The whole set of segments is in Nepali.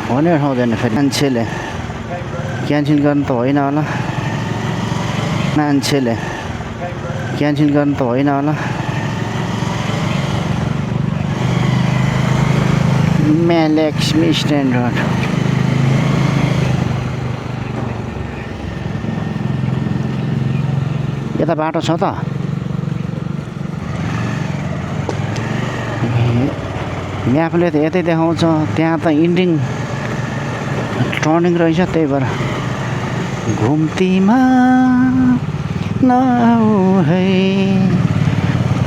भने उठाउँदैन फेरि मान्छेले क्यान्सल गर्नु त होइन होला मान्छेले क्यान्सल गर्नु त होइन होला लक्ष्मी स्ट्यान्ड रोड यता बाटो छ त म्यापले त यतै देखाउँछ त्यहाँ त इन्डिङ टर्निङ रहेछ त्यही भएर घुम्तीमा नआऊ है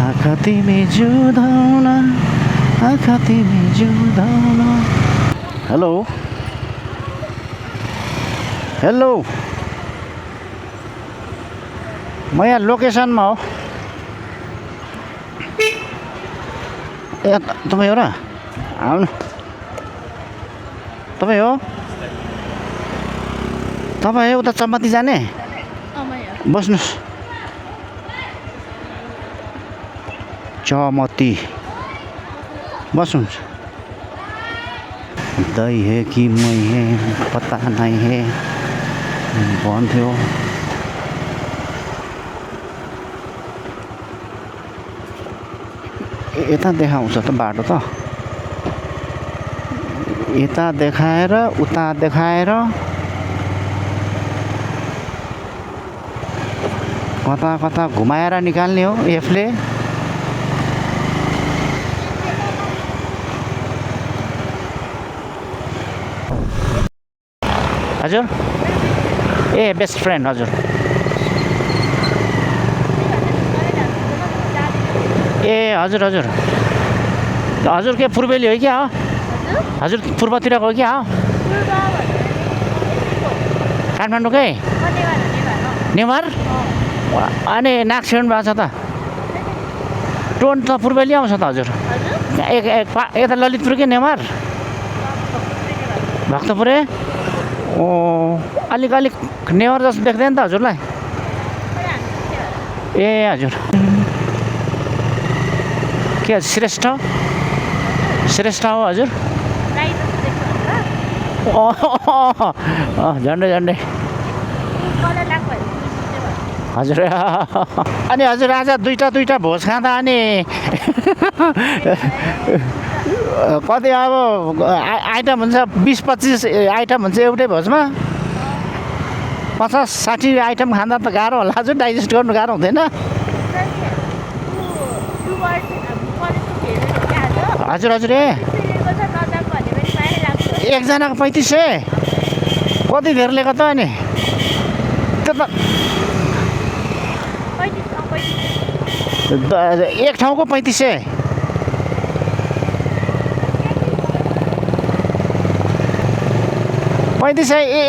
आँखा तिमी जुधाउन आँखा तिमी जुधाउन हेलो हेलो म यहाँ लोकेसनमा हो ए तपाईँ हो र आउनु तपाईँ हो तपाईँ उता चम्पाती जाने बस्नुहोस् चमती बस्नुहुन्छ दही है कि मै है पता नहीं है भन्थ्यो यता देखाउँछ त बाटो त यता देखाएर उता देखाएर कता कता घुमाएर निकाल्ने हो यसले हजुर ए बेस्ट फ्रेन्ड हजुर ए हजुर हजुर हजुर के पूर्वेली हो क्या हो हजुर पूर्वतिरको हो क्या हो काठमाडौँकै नेवार अनि नाक छेड्नु भएको छ त टोन त पूर्वेली आउँछ त हजुर यता ललितपुर के नेवार भक्तपुरे ओ अलिक अलिक नेवार जस्तो देख्दैन त हजुरलाई ए हजुर के श्रेष्ठ श्रेष्ठ हो हजुर झन्डै झन्डै हजुर अनि हजुर आज दुईटा भोज खाँदा अनि कति अब आइटम हुन्छ 20-25 आइटम हुन्छ एउटै भोजमा 50-60 आइटम खाँदा त गाह्रो होला हजुर डाइजेस्ट गर्नु गाह्रो हुँदैन हजुर हजुर ए एकजनाको 3500 कति धेर लिएको त अनि त्यो त एक ठाउँको 3500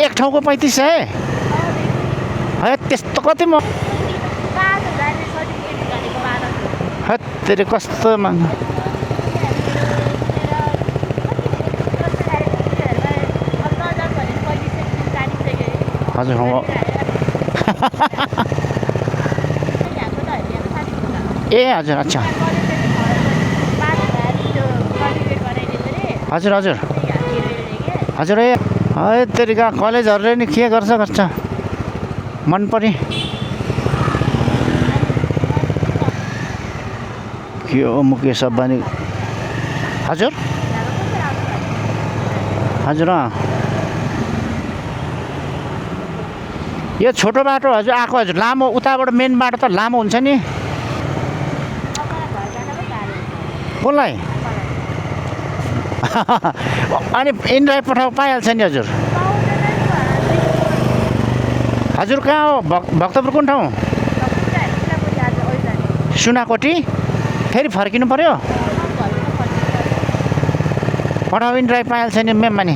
एक ठाउँको 3500 है त्यस्तो कति म कस्तो महँगो हजुर ए हजुर अच्छा हजुर हजुर हजुर ए है तेरिका कलेजहरूले नि के गर्छ मन परे के हो मुकेश अम्बानी हजुर हजुर यो छोटो बाटो हजुर आएको हजुर लामो उताबाट मेन बाटो त लामो हुन्छ नि कसलाई अनि इनड्राइभ पठाउ पाइहाल्छ नि हजुर हजुर कहाँ हो भक्तपुर कुन ठाउँ सुनाकोटी फेरि फर्किनु पर्यो पठाउ इनड्राइभ पाइहाल्छ नि मेममा नि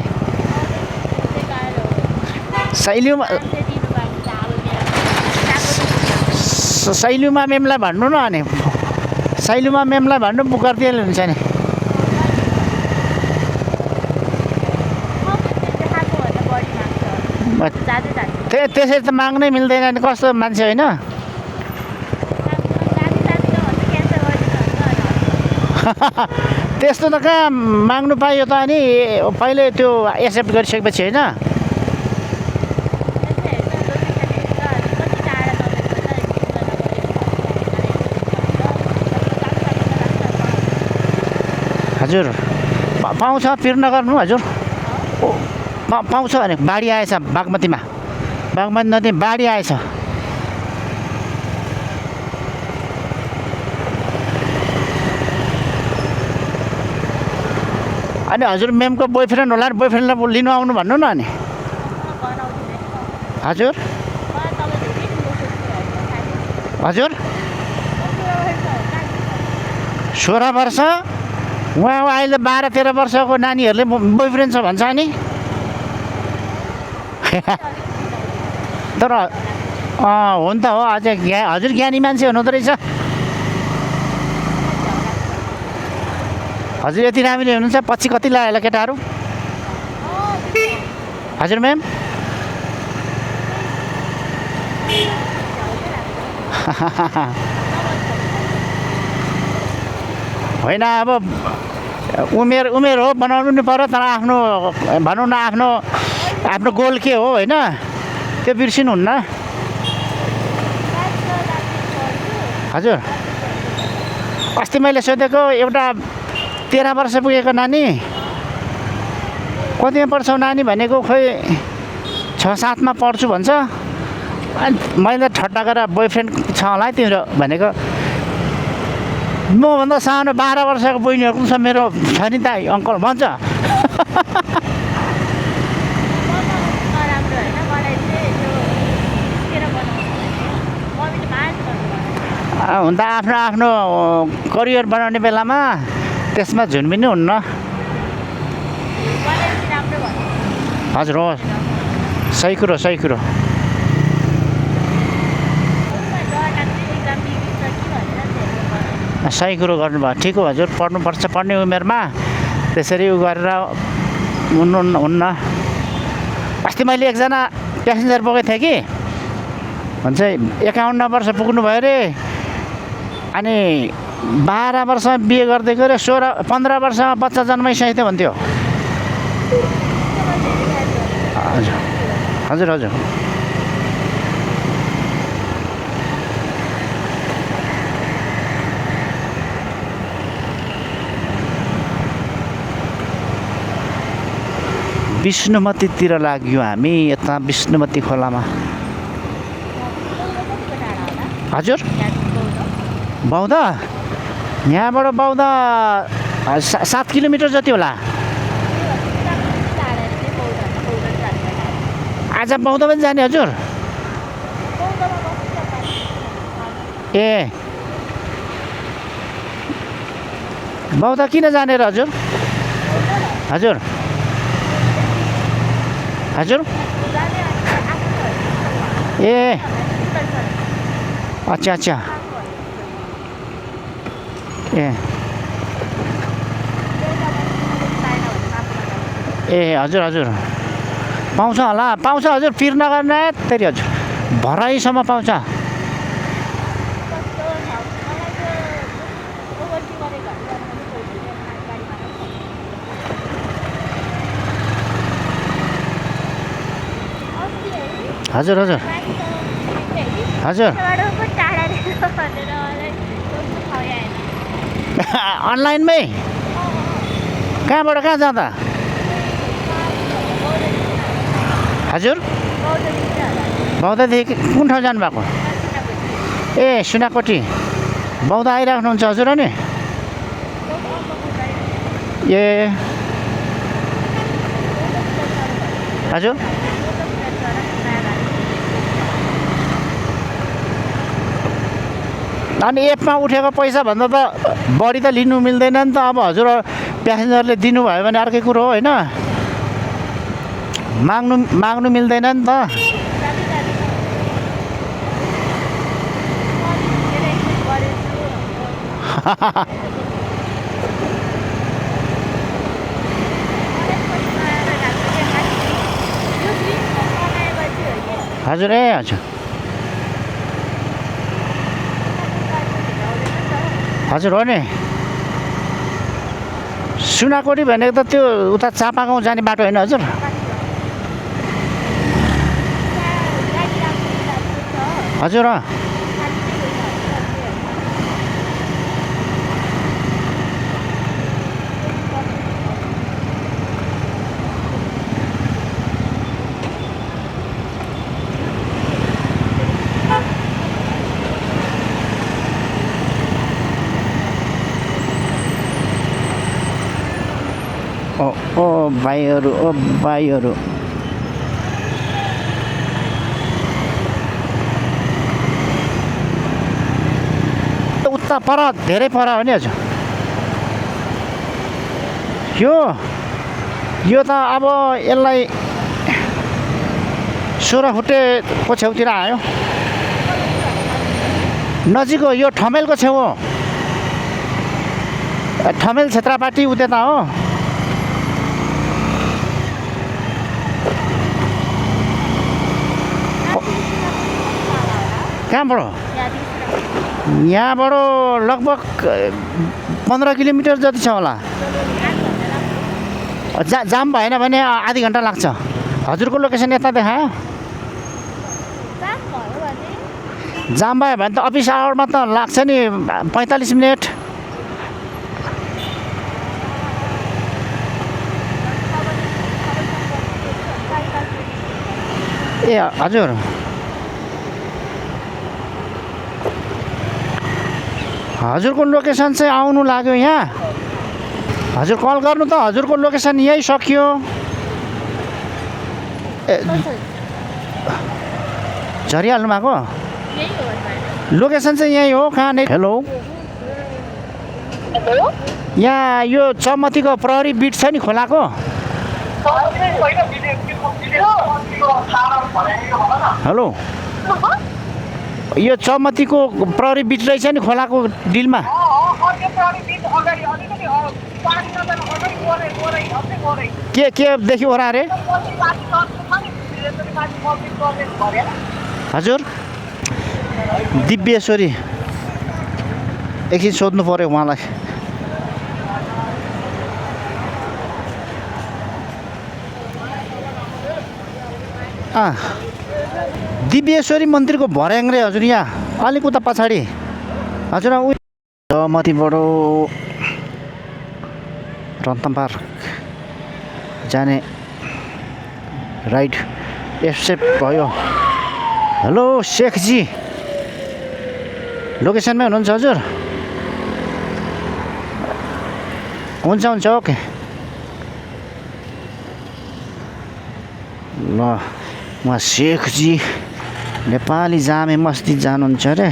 सैलुमा मेमलाई भन्नु न अनि सैलुमा मेमलाई भन्नु बुक गरिदिएले हुन्छ नि त्यसरी त माग्नै मिल्दैन नि कस्तो मान्छे होइन त्यस्तो त कहाँ माग्नु पाइयो त अनि पहिले त्यो एक्सेप्ट गरिसकेपछि होइन हजुर पाउँछ पिर नगर्नु हजुर पाउँछ भने बाढी आएछ बागमतीमा बागमती नदी बाढी आएछ अनि हजुर म्यामको बोयफ्रेन्ड होला नि बोयफ्रेन्डलाई लिनु आउनु भन्नु न अनि हजुर हजुर 16 वर्ष उहाँ अहिले 12-13 वर्षको नानीहरूले बोयफ्रेन्ड छ भन्छ नि तर हो नि त हो अझ हजुर ज्ञानी मान्छे हुनुहुँदो रहेछ हजुर यति राम्ररी हुनुहुन्छ पछि कति लाग्यो होला केटाहरू हजुर म्याम होइन अब उमेर हो बनाउनु नि पर्यो तर आफ्नो भनौँ न आफ्नो गोल के हो होइन त्यो बिर्सिनुहुन्न हजुर अस्ति मैले सोधेको एउटा 13 वर्ष पुगेको नानी कतिमा पढ्छौ नानी भनेको खोइ 6-7 मा पढ्छु भन्छ अनि मैले ठट्टा गरेर बोयफ्रेन्ड छ होला है तिम्रो भनेको मभन्दा सानो 12 वर्षको बहिनीहरू पनि छ मेरो छ नि त अङ्कल भन्छ हुन त आफ्नो करियर बनाउने बेलामा त्यसमा झुन्मिनु हुन्न हजुर हो सही कुरो सही कुरो गर्नुभयो ठिक हो हजुर पढ्नुपर्छ पढ्ने उमेरमा त्यसरी उ गरेर हुन्न अस्ति मैले एकजना प्यासेन्जर बोकेको थिएँ कि भन्छ 51 वर्ष पुग्नु भयो अरे अनि 12 वर्षमा बिहे गर्दै गयो 15 वर्षमा बच्चा जन्माइसकेको थियो भन्थ्यो हजुर विष्णुमतीतिर लाग्यो हामी यता विष्णुमती खोलामा हजुर बौद्ध यहाँबाट बौद्ध 7 किलोमिटर जति होला आज बौद्ध पनि जाने हजुर ए बौद्ध किन जाने र हजुर ए अच्छा ए हजुर पाउँछ होला पाउँछ हजुर पिर नगर्ने तेरि हजुर भराइसम्म पाउँछ हजुर अनलाइनमै कहाँबाट कहाँ जाँदा हजुर बौद्धदेखि कुन ठाउँ जानुभएको ए सुनाकोटी बौद्ध आइराख्नुहुन्छ हजुर अनि ए हजुर अनि एपमा उठेको पैसा भन्दा त बढी त लिनु मिल्दैन नि त अब हजुर प्यासेन्जरले दिनुभयो भने अर्कै कुरो हो होइन माग्नु मिल्दैन नि त हजुर ए हजुर हो नि सुनाकोटी भनेको त त्यो उता चापागाउँ जाने बाटो होइन हजुर? हजुर ओ भाइहरू उता पर धेरै पर हो नि हजुर। यो त अब यसलाई 16 फुटेको छेउतिर आयो। नजिक हो यो, ठमेलको छेउ हो, ठमेल क्षेत्रपाटी उता हो। कहाँबाट? यहाँबाट लगभग 15 किलोमिटर जति छ होला। जाम भएन भने आधी घन्टा लाग्छ। हजुरको लोकेसन यता देखायो? जाम भयो भने त अफिस आवरमा त लाग्छ नि 45 मिनट। ए हजुर, हजुरको लोकेसन चाहिँ आउनु लाग्यो यहाँ। हजुर कल गर्नु त, हजुरको लोकेसन यही सकियो। झरिहाल्नु भएको लोकेसन चाहिँ यही हो। कहाँ नै? हेलो, यहाँ यो चमतीको प्रहरी बिट छ नि खोलाको, हेलो, यो चमतीको प्रहरी बिट रहेछ नि खोलाको डिलमा। के देखि हो र अरे? हजुर दिव्येश्वरी एकछिन सोध्नु पर्यो उहाँलाई। दिव्येश्वरी मन्दिरको भर्याङ रे हजुर, यहाँ अलिक उता पछाडि हजुर। चमतीबाट रत्न पार्क जाने राइड एक्सेप्ट भयो। हेलो शेखजी, लोकेसनमै हुनुहुन्छ हजुर? हुन्छ ओके ल। उहाँ शेखजी नेपाली जामे मस्जिद जानुहुन्छ अरे।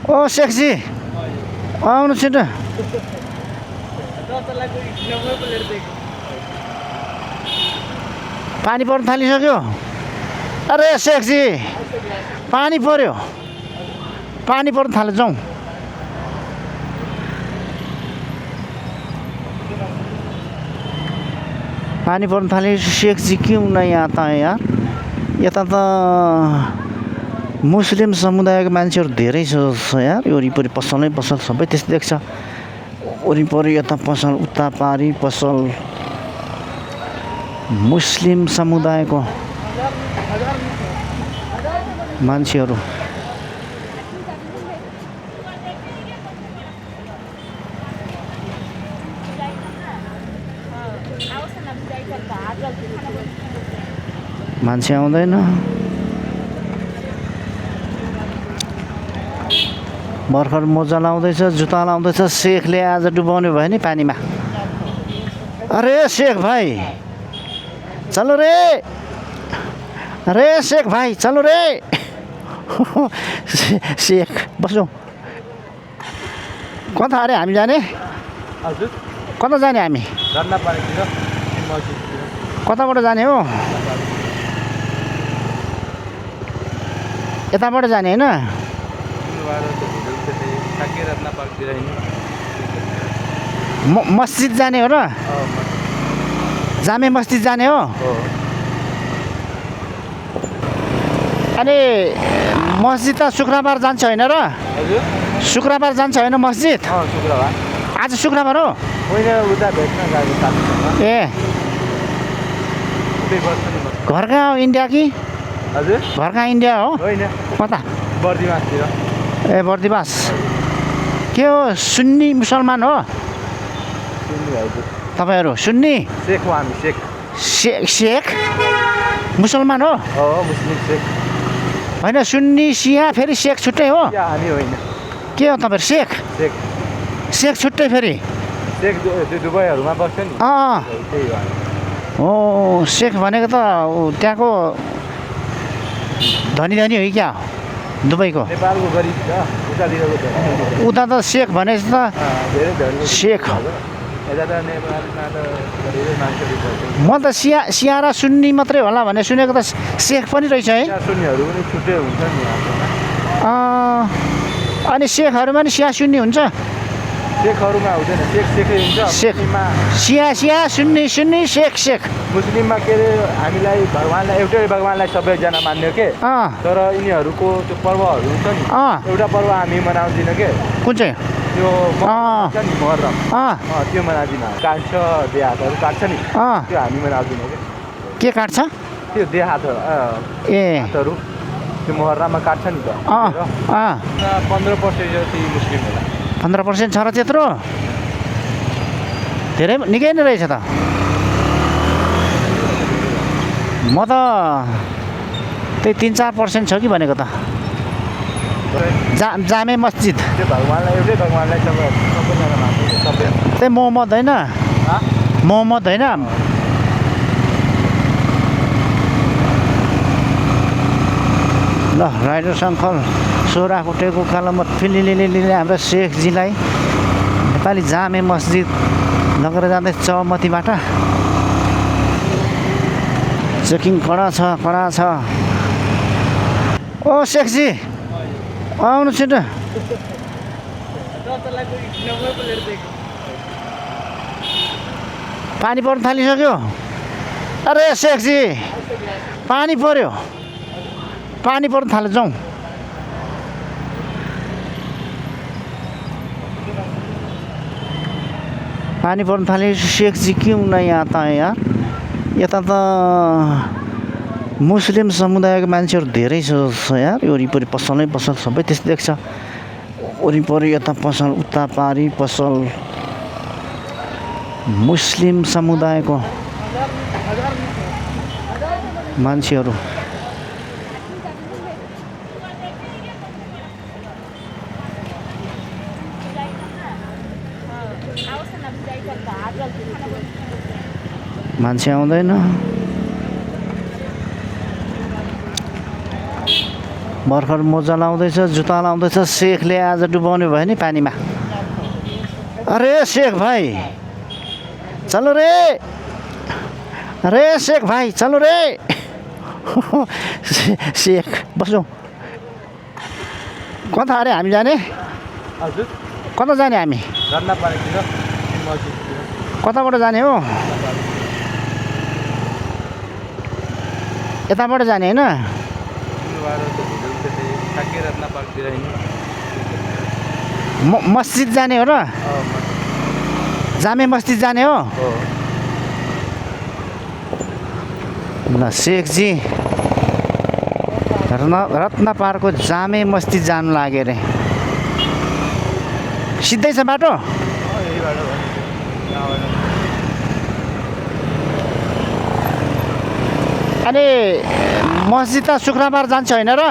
ओ शेखजी आउनु छिटो। पानी पर्न थालिसक्यो। अरे शेखजी पानी पर्यो, पानी पर्न थाल्यो, जाउँ। पानी पर्न थाल्यो। शेखजी क्यों नहीं आता है यार? यता त मुस्लिम समुदायको मान्छेहरू धेरै छ यार। वरिपरि पसलै पसल सबै त्यस्तै देख्छ। वरिपरि यता पसल, उता पारी पसल, मुस्लिम समुदायको मान्छेहरू। मान्छे आउँदैन। भर्खर मोजा लाउँदैछ, जुत्ता लाउँदैछ। शेखले आज डुबाउने भयो नि पानीमा। अरे शेख भाइ चलो रे, अरे शेख भाइ चलो रे। शेख बसौँ। कता अरे हामी जाने? हजुर कता जाने हामी? कताबाट जाने हो? यताबाट जाने होइन? मस्जिद जाने हो र? जामे मस्जिद जाने हो हो अनि मस्जिद त शुक्रबार जान्छ होइन र हजुर शुक्रबार जान्छ होइन मस्जिद शुक्रबार आज शुक्रबार हो मैले उता भेट्न गएको साथीसँग ए उतै बस्छ नि म घर कहाँ हो इन्डिया कि हजुर घर कहाँ इन्डिया हो होइन कता बर्दिवासतिर ए बर्दिवास के हो सुन्नी मुसलमान हो सुन्नु हजुर तपाईँहरू सुन्नी शेख हो हामी शेख शेख मुसलमान हो मुस्लिम शेख होइन सुन्नी सिया फेरि शेख छुट्टै हो या हामी होइन के हो तपाईँहरू शेख शेख शेख छुट्टै फेरि शेख त्यो दुबईहरूमा बस्छ नि अँ त्यही हो ओ शेख भनेको त त्यहाँको धनी धनी हो कि क्या दुबईको नेपालको गरिब छ उतातिरको धनी उता त शेख भनेपछि त धेरै धनी शेख यता त नेपालमा त धेरै मान्छेहरू बस्छ म त सिया र सुन्नी मात्रै होला भन्ने सुनेको त शेख पनि रहेछ है त्यहाँ सुन्नेहरू पनि छुट्टै हुन्छ नि हाम्रोमा अनि शेखहरूमा नि सिया सुन्नी हुन्छ शेखहरूमा हुँदैन शेख शेखै हुन्छ शेख मुस्लिममा सिया सिया सुन्नी सुन्नी शेख शेख मुस्लिममा के अरे हामीलाई भगवान्लाई एउटै भगवान्लाई सबैजना मान्यो के अँ तर यिनीहरूको त्यो पर्वहरू हुन्छ नि अँ एउटा पर्व हामी मनाउँदिनँ के कुन चाहिँ त्यो अँ छ नि मुहर्रम अँ त्यो मनाउँदिनँ काट्छ देहातहरू काट्छ नि अँ त्यो हामी मनाउँदिनँ के काट्छ त्यो देहात ए हातहरू त्यो मुहर्रममा काट्छ नि त अँ अँ 15% जति मुस्लिम होला 15% छ र त्यत्रो धेरै निकै नै रहेछ त म त त्यही 3-4% छ कि भनेको त जामे मस्जिद त्यो भगवान्लाई एउटै भगवान्लाई सबैजना मान्छ सबै त्यही मोहम्मद होइन मोहम्मद होइन ल राइडर सङ्कल सोरा खुट्टेको कालोमत फिलिलिलिले हाम्रो शेखजीलाई नेपाली जामे मस्जिद लगेर जाँदै चौमतीबाट चेकिङ कडा छ ओ शेखजी आउनु छिटो पानी पर्न थालिसक्यो अरे शेखजी पानी पर्यो पानी पर्न थाल्यो जाउँ पानी पर्न थाल्यो शेखजी क्यों नहीं आता है यार यता त मुस्लिम समुदायको मान्छेहरू धेरै छ यार वरिपरि पसलै पसल सबै त्यस्तै देख्छ वरिपरि यता पसल उता पारी पसल मुस्लिम समुदायको मान्छेहरू मान्छे आउँदैन भर्खर मोजा लाउँदैछ जुत्ता लाउँदैछ शेखले आज डुबाउने भयो नि पानीमा अरे शेख भाइ चलो रे अरे शेख भाइ चलो रे शेख बसौँ कता अरे हामी जाने हजुर कता जाने हामी कताबाट जाने हो यताबाट जाने होइन मस्जिद जाने हो र जामे मस्जिद जाने हो ल शेखजी रत्न पार्कको जामे मस्जिद जानु लाग्यो अरे सिधै छ बाटो अनि मस्जिद त शुक्रबार जान्छ होइन र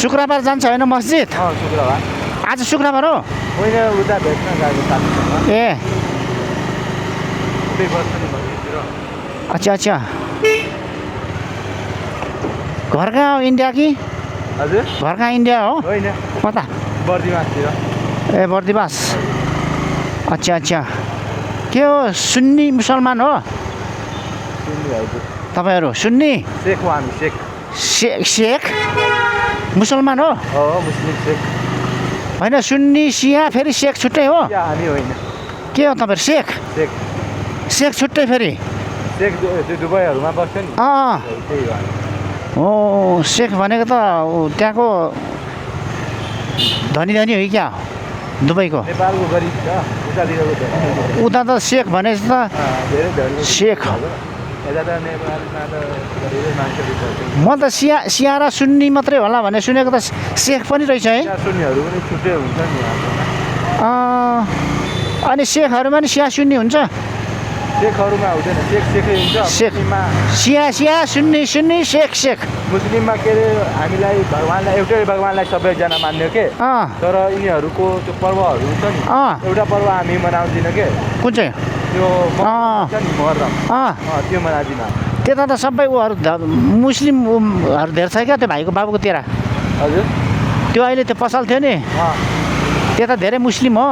शुक्रबार जान्छ होइन मस्जिद शुक्रबार आज शुक्रबार हो मैले उता भेट्न गएको साथीसँग ए उतै बस्छ नि मस्जिदतिर अच्छा अच्छा घर कहाँ हो इन्डिया कि हजुर घर कहाँ इन्डिया हो होइन कता बर्दिवासतिर ए बर्दिवास अच्छा अच्छा के हो सुन्नी मुसलमान हो सुन्नु हजुर तपाईँहरू सुन्नी शेख हो हामी शेख शेख मुसलमान हो मुस्लिम शेख होइन सुन्नी सिया फेरि शेख छुट्टै हो या हामी होइन के हो तपाईँहरू शेख शेख शेख छुट्टै फेरि शेख त्यो दुबईहरूमा बस्छ नि त्यही हो हो शेख भनेको त त्यहाँको धनी धनी हो कि क्या दुबईको नेपालको गरिब छ उतातिरको त उता त शेख भनेपछि त धेरै धनी शेख यता त नेपालमा त धेरै मान्छेहरू बस्छ म त सिया र सुन्नी मात्रै होला भने सुनेको त शेख पनि रहेछ है त्यहाँ सुन्नेहरू पनि छुट्टै हुन्छ नि अनि शेखहरूमा नि सिया सुन्नी हुन्छ शेखहरूमा हुँदैन शेखै हुन्छ शेख सिया सुन्नी शेख मुस्लिममा के अरे हामीलाई भगवान्लाई एउटै भगवान्लाई सबैजना मान्यो के तर यिनीहरूको त्यो पर्वहरू हुन्छ नि एउटा पर्व हामी मनाउँदिनँ के कुन चाहिँ त्यो मुहर्रम त्यो मनाउँदिन त्यता त सबै उहरू मुस्लिमहरू धेरै छ क्या त्यो भाइको बाबुको तेरा हजुर त्यो अहिले त्यो पसल थियो नि त्यता धेरै मुस्लिम हो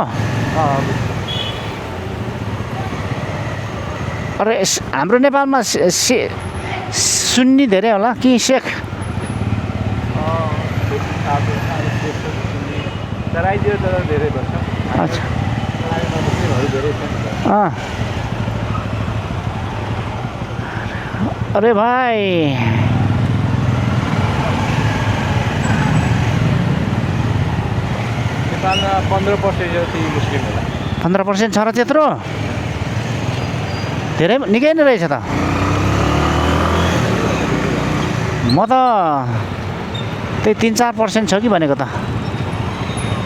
अरे हाम्रो नेपालमा सुन्नी धेरै होला कि शेख तराईतिर तर धेरै बस्छ अच्छा धेरै अरे भाइ नेपालमा 15% जति मुस्लिम होला 15% छ र त्यत्रो धेरै निकै नै रहेछ त म त त्यही 3-4% छ कि भनेको त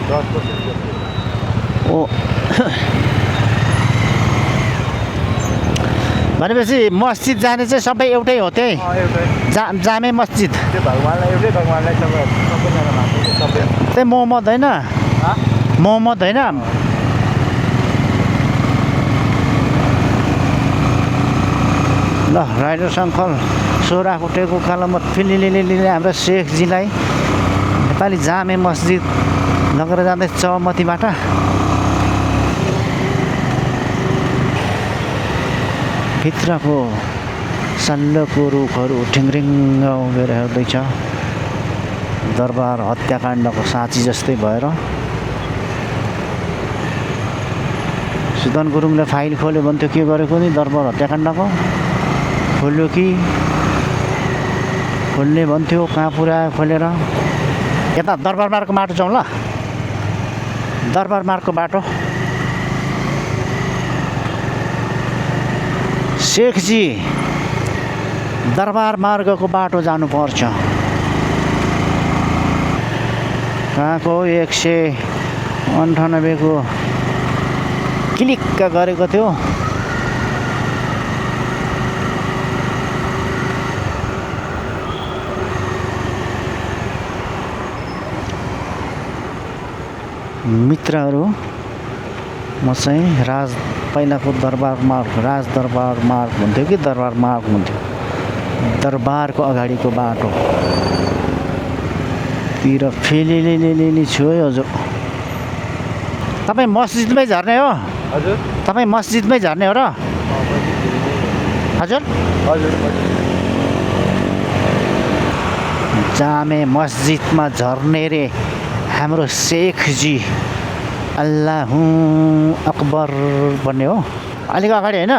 10% ओ भनेपछि मस्जिद जाने चाहिँ सबै एउटै हो त्यही जामे मस्जिद त्यो भगवान्लाई एउटै भगवान्लाई सबैजना मान्छ सबै त्यही मोहम्मद होइन मोहम्मद होइन ल राइडर्स अङ्कल सोराकोटेको कालोमत फिलिलिलिले हाम्रो शेखजीलाई नेपाली जामे मस्जिद लगेर जाँदै चौमतीबाट भित्रको सल्लोको रुखहरू ठिङ्रिङ्ग उभिएर हेर्दैछ दरबार हत्याकाण्डको साँची जस्तै भएर सुदन गुरुङले फाइल खोल्यो भने त्यो के गरेको नि दरबार हत्याकाण्डको खोल्यो कि खोल्ने भन्थ्यो कहाँ पुऱ्यायो खोलेर यता दरबार मार्गको बाटो जाउँ ल दरबार मार्गको बाटो शेखजी दरबार मार्गको बाटो जानुपर्छ कहाँको 198 को क्लिक्क गरेको थियो मित्रहरू म चाहिँ पहिलाको दरबार मार्ग राज दरबार मार्ग हुन्थ्यो कि दरबार मार्ग हुन्थ्यो दरबारको अगाडिको बाटो तिर फेलिलिलिलि छु है हजुर तपाईँ मस्जिदमै झर्ने हो हजुर तपाईँ मस्जिदमै झर्ने हो र हजुर हजुर जामे मस्जिदमा झर्ने रे हाम्रो शेखजी अल्लाहु अकबर भन्ने हो अलिक अगाडि होइन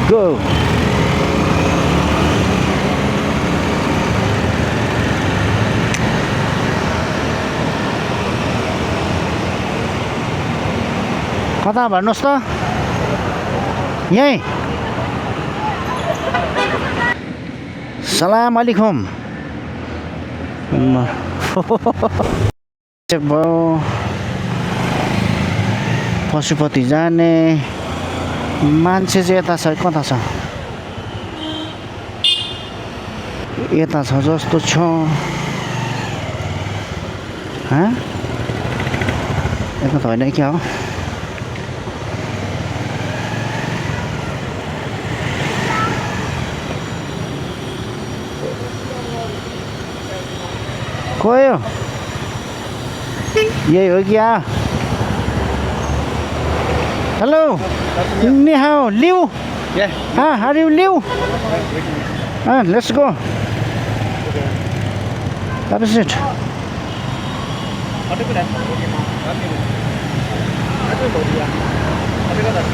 गो कता भन्नुहोस् त यहीँ सलाम अलैकुम पशुपति जाने मान्छे चाहिँ यता छ कता छ यता छ जस्तो छ यता त होइन क्या हो कोही हो यही हो क्या हेलो नि how Liu how you Liu let's go Have a seat.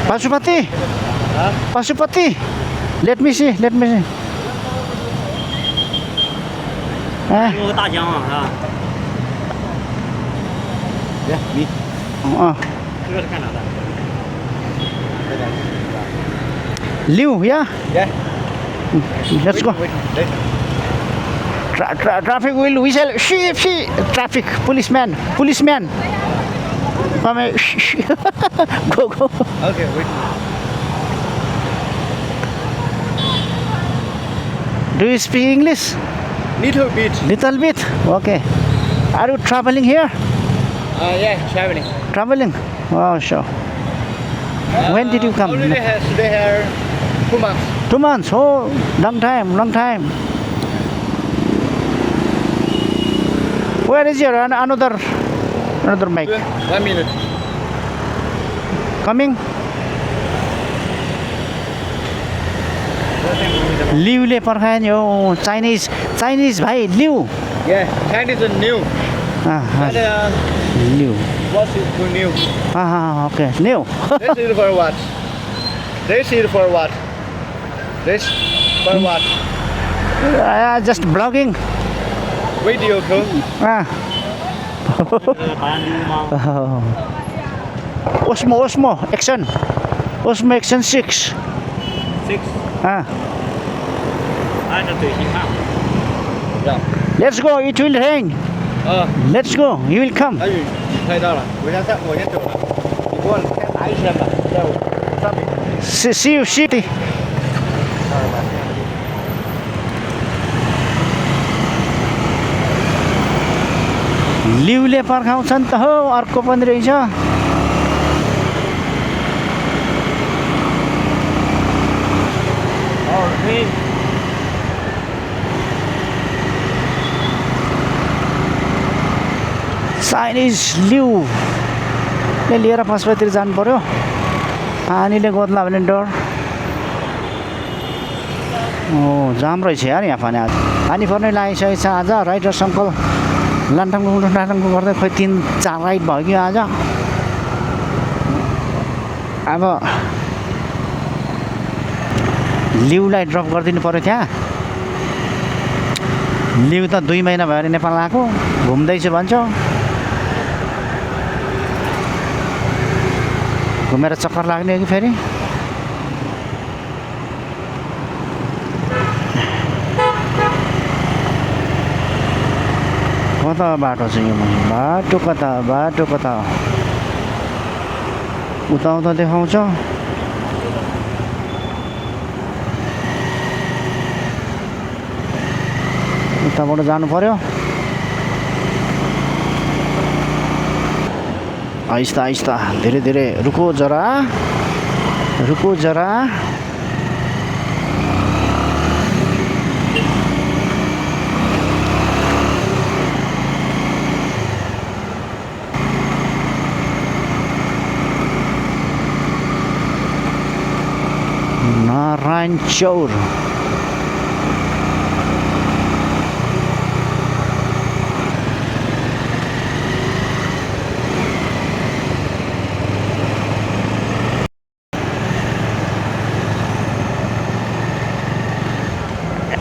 Pasupati? Pasupati? Let me see. Yeah, me. Liu, yeah? Yeah. Let's go. Wait. Traffic will whistle. She. Traffic. Policeman. Come here. Go. Okay, wait. Do you speak English? Little bit. Little bit. Okay. Are you traveling here? Yeah, traveling. Traveling? Oh, sure. When did you come? Already stay here 2 months. 2 months. Oh, long time. Where is your another mic? 1 minute. Coming? लिउले पर्खायो नि हो चाइनिज भाइ लिउ Yeah, Chinese is new. But, Liu what's it for new? Okay Liu This is for what? This is for what? This for what? Just blogging Video call. Osmo action 6 Yeah. Let's go, it will rain. Let's go, you will come. 拍到了，我先走了。你给我拿一圈吧，在我上面。See you, city. लिउले पर्खाउँछन् त हो अर्को पनि रहेछ चाइनिज लिउले लिएर पशुपतितिर जानु पर्यो पानीले गोद्ला भने डर जाम रहेछ यार यहाँ पानी पर्नै लागिसकेको छ आज राइडर्स अङ्कल लान्टाङको गर्दै खोइ 3-4 राइड भयो कि आज अब लिउलाई ड्रप गरिदिनु पर्यो त्यहाँ लिउ त 2 महिना भयो अरे नेपाल आएको घुम्दैछु भन्छ घुमेर चक्कर लाग्ने हो कि फेरि कता बाटो छ यो बाटो कता उता देखाउँछ उताबाट जानु पर्यो आहिस्ता धीरे रुको जरा नारायण चौर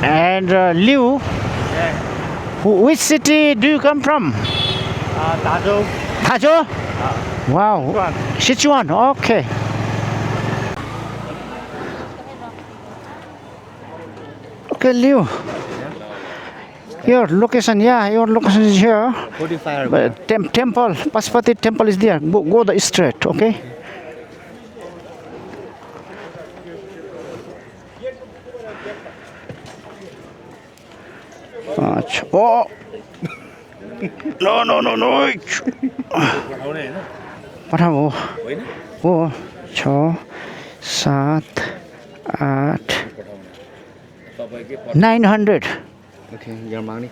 And Liu, which city do you come from? Dazhou. Wow. Sichuan. Okay. Okay, Liu. Your location, your location is here. 45. But temple, Pashupati temple is there. Go the straight, okay? Oh. No. पठाऊ हो 6 7 8 900 Okay, your money.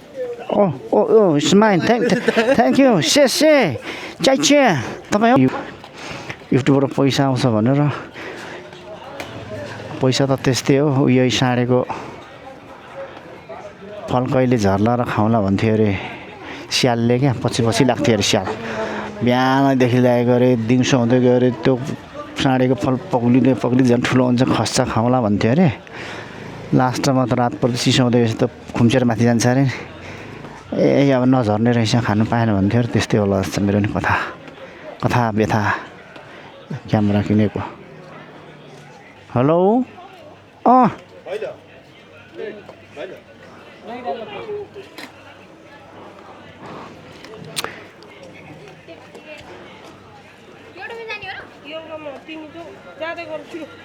Oh, it's mine. Thank you. Xie. तपाईँ युट्युबबाट पैसा आउँछ भनेर पैसा त त्यस्तै हो यही साँडेको फल कहिले झर्ला र खाउँला भन्थ्यो अरे स्यालले क्या पछि लाग्थ्यो अरे स्याल बिहानदेखि ल्याएको अरे दिउँसो हुँदै गयो अरे त्यो साँडेको फल पक्लिँदै झन् ठुलो हुन्छ खस्छ खाउँला भन्थ्यो अरे लास्टमा त रात पर्दा चिसो हुँदै त खुम्चेर माथि जान्छ अरे अब नझर्ने रहेछ खानु पाएन भन्थ्यो अरे त्यस्तै होला जस्तो मेरो नि कथा व्यथा क्यामेरा किनेको हेलो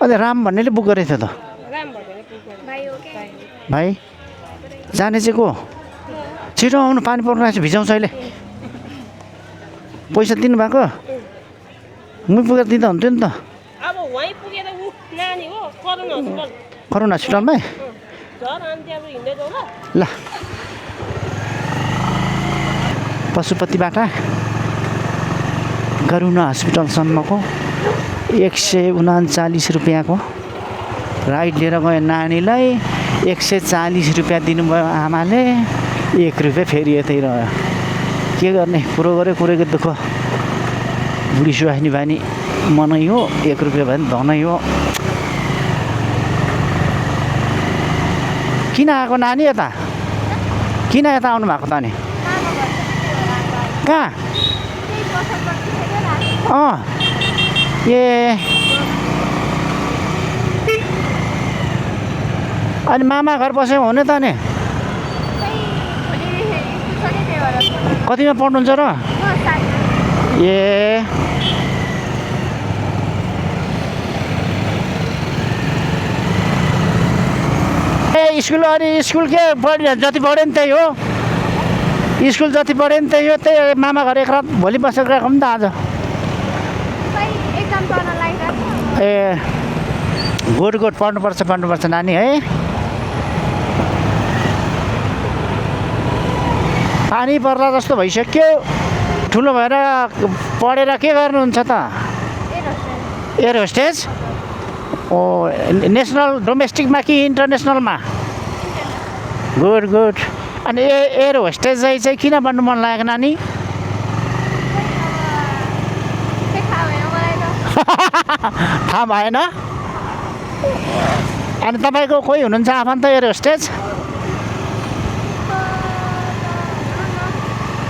अझै राम भन्नेले बुक गरेको थियो त भाइ जाने चाहिँ को छिटो आउनु पानी पर्नु रहेछ भिजाउँछ अहिले पैसा दिनुभएको मै पुगेर दिँदा हुन्थ्यो नि त करुणा हस्पिटलमै ल पशुपतिबाट करुणा हस्पिटलसम्मको 139 रुपियाँको राइड लिएर गयो नानीलाई 140 रुपियाँ दिनुभयो आमाले 1 रुपियाँ फेरि यतै रह्यो के गर्ने कुरो गऱ्यो कुरोको दुःख बुढी सुहानी बानी मनै हो 1 रुपियाँ भयो भने धनै हो किन आएको नानी यता किन यता आउनु भएको त अनि कहाँ अनि मामा घर बस्यो हुने त नि कतिमा पढ्नुहुन्छ र स्कुल अनि स्कुल के जति पढ्यो नि त्यही हो स्कुल जति पढ्यो नि त्यही हो त्यही मामा घर एक रात भोलि बसेर गएको नि त आज गुड पढ्नुपर्छ नानी है पानी पर्ला जस्तो भइसक्यो ठुलो भएर पढेर के गर्नुहुन्छ त एयर होस्टेज नेसनल डोमेस्टिकमा कि इन्टरनेसनलमा गुड अनि एयर होस्टेज चाहिँ किन बन्नु मन लागेको नानी थाहा भएन अनि तपाईँको कोही हुनुहुन्छ आफन्त एयर होस्टेज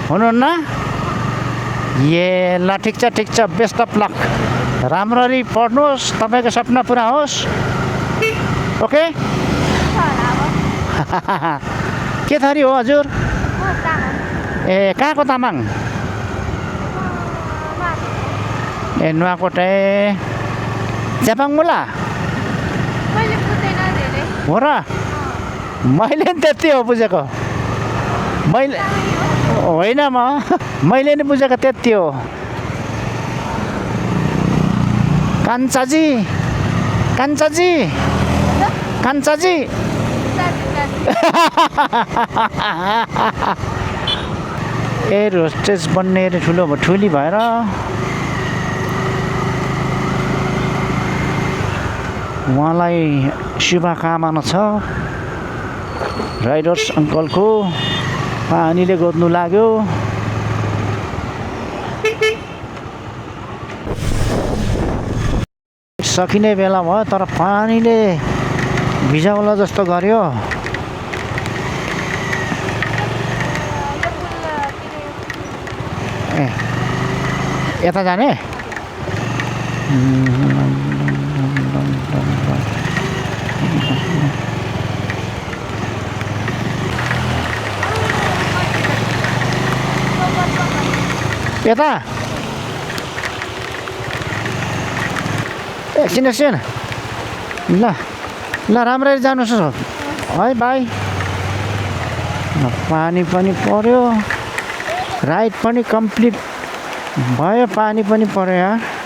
हुनुहुन्न ल ठिक छ बेस्ट अफ लक राम्ररी पढ्नुहोस् तपाईँको सपना पुरा होस् ओके के थरी हो हजुर कहाँको तामाङ नुवाकोट च्यापाङ मुला हो र मैले नि त्यति हो बुझेको मैले होइन मैले नि बुझेको त्यति हो कान्छाजी एयर होस्टेज बन्ने ठुली भएर उहाँलाई शुभकामना छ राइडर्स अङ्कलको पानीले गोद्नु लाग्यो सकिने बेला भयो तर पानीले भिजाउला जस्तो गर्यो यता जाने यता एकछिन ल राम्ररी जानुहोस् है बाई पानी पनि पर्यो राइड पनि कम्प्लिट भयो पानी पनि पर्यो यार